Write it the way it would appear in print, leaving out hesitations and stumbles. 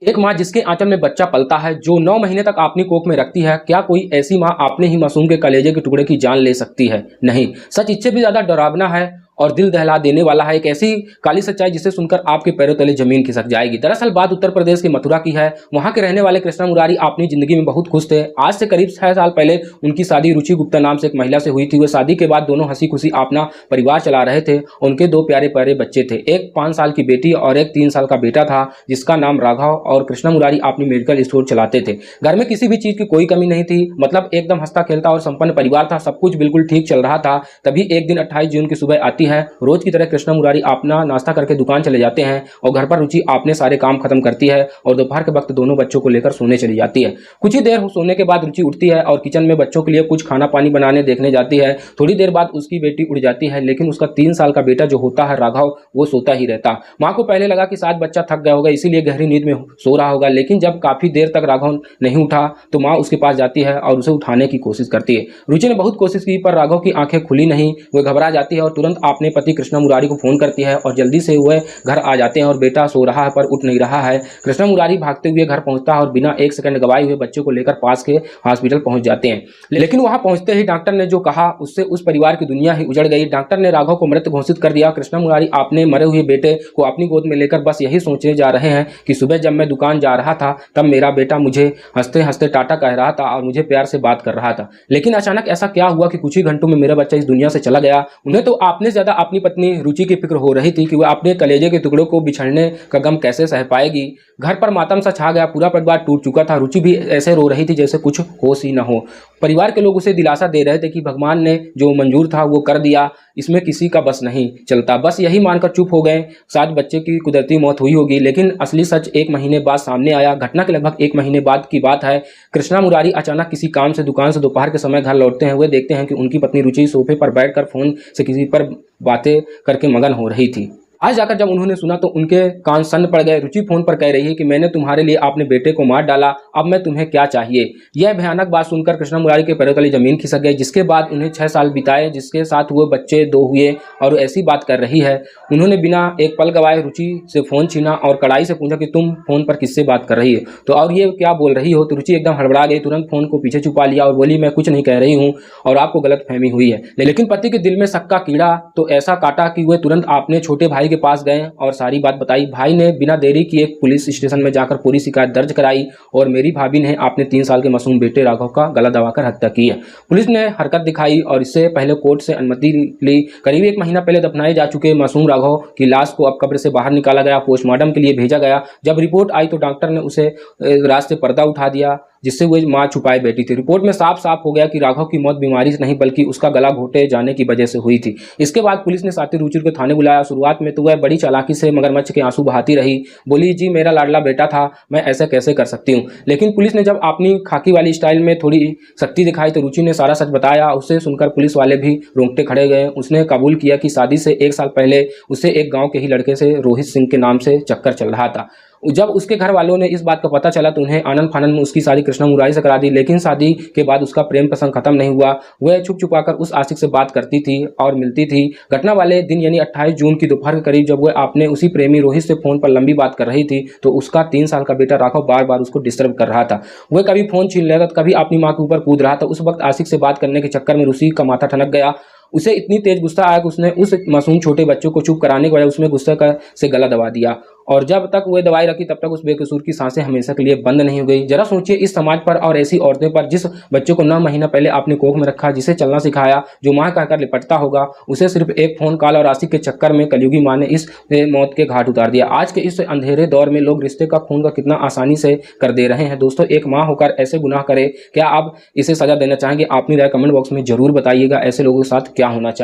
एक माँ जिसके आंचल में बच्चा पलता है, जो 9 महीने तक अपनी कोख में रखती है, क्या कोई ऐसी माँ अपने ही मासूम के कलेजे के टुकड़े की जान ले सकती है? नहीं। सच इससे भी ज़्यादा डरावना है और दिल दहला देने वाला है। एक ऐसी काली सच्चाई जिसे सुनकर आपके पैरों तले जमीन खिसक जाएगी। दरअसल बात उत्तर प्रदेश के मथुरा की है। वहाँ के रहने वाले कृष्णा मुरारी अपनी जिंदगी में बहुत खुश थे। आज से करीब 6 साल पहले उनकी शादी रुचि गुप्ता नाम से एक महिला से हुई थी। वे शादी के बाद दोनों हंसी खुशी अपना परिवार चला रहे थे। उनके 2 प्यारे प्यारे बच्चे थे, एक 5 साल की बेटी और एक 3 साल का बेटा था, जिसका नाम राघव। और कृष्णा मुरारी अपनी मेडिकल स्टोर चलाते थे। घर में किसी भी चीज की कोई कमी नहीं थी, मतलब एकदम हंसता खेलता और संपन्न परिवार था। सब कुछ बिल्कुल ठीक चल रहा था। तभी एक दिन 28 जून की सुबह आती है। रोज की तरह कृष्णा मुरारी अपना नाश्ता करके दुकान चले जाते हैं और घर पर रुचि अपने सारे काम खत्म करती है और दोपहर के वक्त दोनों बच्चों को लेकर सोने चली जाती है। कुछ ही देर सोने के बाद रुचि उठती है और किचन में बच्चों के लिए कुछ खाना पानी बनाने देखने जाती है। थोड़ी देर बाद उसकी बेटी उड़ जाती है, लेकिन उसका 3 साल का बेटा जो होता है राघव, वो सोता ही रहता। माँ को पहले लगा कि शायद बच्चा थक गया होगा, इसीलिए गहरी नींद में सो रहा होगा। लेकिन जब काफी देर तक राघव नहीं उठा तो माँ उसके पास जाती है और उसे उठाने की कोशिश करती है। रुचि ने बहुत कोशिश की पर राघव की आंखें खुली नहीं। वह घबरा जाती है और तुरंत अपने पति कृष्णा मुरारी को फोन करती है और जल्दी से वह घर आ जाते हैं और बेटा सो रहा है पर उठ नहीं रहा है। कृष्णा मुरारी भागते हुए घर पहुंचता है और बिना एक सेकंड गवाए हुए बच्चे को लेकर पास के हॉस्पिटल पहुंच जाते हैं। लेकिन वहां पहुंचते ही डॉक्टर ने जो कहा उससे उस परिवार की दुनिया ही उजड़ गई। डॉक्टर ने राघव को मृत घोषित कर दिया। कृष्णा मुरारी अपने मरे हुए बेटे को अपनी गोद में लेकर बस यही सोचने जा रहे हैं कि सुबह जब मैं दुकान जा रहा था तब मेरा बेटा मुझे हंसते हंसते टाटा कह रहा था और मुझे प्यार से बात कर रहा था। लेकिन अचानक ऐसा क्या हुआ कि कुछ ही घंटों में मेरा बच्चा इस दुनिया से चला गया। उन्हें तो आपने से ज्यादा अपनी पत्नी रुचि की फिक्र हो रही थी कि वह अपने कलेजे के टुकड़ों को बिछड़ने का गम कैसे सह पाएगी। घर पर मातम सा छा गया, पूरा परिवार टूट चुका था। रुचि भी ऐसे रो रही थी जैसे कुछ होश ही न हो। परिवार के लोग उसे दिलासा दे रहे थे कि भगवान ने जो मंजूर था वो कर दिया, इसमें किसी का बस नहीं चलता। बस यही मानकर चुप हो गए, शायद बच्चे की कुदरती मौत हुई होगी। लेकिन असली सच 1 महीने बाद सामने आया। घटना के लगभग 1 महीने बाद की बात है। कृष्णा मुरारी अचानक किसी काम से दुकान से दोपहर के समय घर लौटते हैं। वे देखते हैं कि उनकी पत्नी रुचि सोफे पर बैठकर फोन से किसी पर बातें करके मगन हो रही थी। आज जाकर जब उन्होंने सुना तो उनके कान सन्न पड़ गए। रुचि फोन पर कह रही है कि मैंने तुम्हारे लिए अपने बेटे को मार डाला, अब मैं तुम्हें क्या चाहिए। यह भयानक बात सुनकर कृष्णा मुरारी के पैरों तले जमीन खिसक गई। जिसके बाद उन्हें 6 साल बिताए, जिसके साथ वो बच्चे 2 हुए और ऐसी बात कर रही है। उन्होंने बिना एक पल गवाए रुचि से फोन छीना और कड़ाई से पूछा कि तुम फोन पर किससे बात कर रही है तो और ये क्या बोल रही हो। तो रुचि एकदम हड़बड़ा गई, तुरंत फोन को पीछे छुपा लिया और बोली मैं कुछ नहीं कह रही हूँ और आपको गलतफहमी हुई है। लेकिन पति के दिल में शक का कीड़ा तो ऐसा काटा कि वे तुरंत अपने छोटे भाई के पास गए और सारी बात बताई। भाई ने बिना देरी किए पुलिस स्टेशन में जाकर पूरी शिकायत दर्ज कराई और मेरी भाभी ने अपने 3 साल के मासूम बेटे राघव का गला दबाकर हत्या की है। पुलिस ने हरकत दिखाई और इससे पहले कोर्ट से अनुमति ली। करीब 1 महीना पहले दफनाए जा चुके मासूम राघव की लाश को अब कब्र से बाहर निकाला गया, पोस्टमार्टम के लिए भेजा गया। जब रिपोर्ट आई तो डॉक्टर ने उसे रात से पर्दा उठा दिया, जिससे वह मां छुपाए बैठी थी। रिपोर्ट में साफ साफ हो गया कि राघव की मौत बीमारी से नहीं बल्कि उसका गला घोटे जाने की वजह से हुई थी। इसके बाद पुलिस ने साथी रुचि को थाने बुलाया। शुरुआत में तो वह बड़ी चालाकी से मगरमच्छ के आंसू बहाती रही, बोली जी मेरा लाडला बेटा था, मैं ऐसा कैसे कर सकती हूँ। लेकिन पुलिस ने जब अपनी खाकी वाली स्टाइल में थोड़ी सख्ती दिखाई तो रुचि ने सारा सच बताया। उसे सुनकर पुलिस वाले भी रोंगटे खड़े गए। उसने कबूल किया कि शादी से 1 साल पहले उसे एक गाँव के ही लड़के से रोहित सिंह के नाम से चक्कर चल रहा था। जब उसके घर वालों ने इस बात का पता चला तो उन्हें आनंद फानंद में उसकी शादी कृष्णा मुरारी से करा दी। लेकिन शादी के बाद उसका प्रेम प्रसंग खत्म नहीं हुआ। वह छुप छुपाकर उस आशिक से बात करती थी और मिलती थी। घटना वाले दिन यानी 28 जून की दोपहर के करीब जब वह अपने उसी प्रेमी रोहित से फोन पर लंबी बात कर रही थी तो उसका 3 साल का बेटा राघव बार बार उसको डिस्टर्ब कर रहा था। वह कभी फोन छीन लेगा तो कभी अपनी माँ के ऊपर कूद रहा था। उस वक्त आशिक से बात करने के चक्कर में रुचि का माथा ठनक गया। उसे इतनी तेज गुस्सा आया कि उसने उस मासूम छोटे बच्चों को चुप कराने के बजाय उसमें गुस्से से गला दबा दिया और जब तक वह दवाई रखी तब तक उस बेकसूर की सांसें हमेशा के लिए बंद नहीं हो गई। जरा सोचिए इस समाज पर और ऐसी औरतें पर जिस बच्चे को 9 महीना पहले आपने कोख में रखा, जिसे चलना सिखाया, जो माँ कहकर लिपटता होगा, उसे सिर्फ एक फोन कॉल और आशिक के चक्कर में कलयुगी माँ ने इस मौत के घाट उतार दिया। आज के इस अंधेरे दौर में लोग रिश्ते का खून का कितना आसानी से कर दे रहे हैं। दोस्तों, एक माँ होकर ऐसे गुनाह करे, क्या आप इसे सजा देना चाहेंगे? अपनी राय कमेंट बॉक्स में जरूर बताइएगा। ऐसे लोगों के साथ क्या होना चाहिए।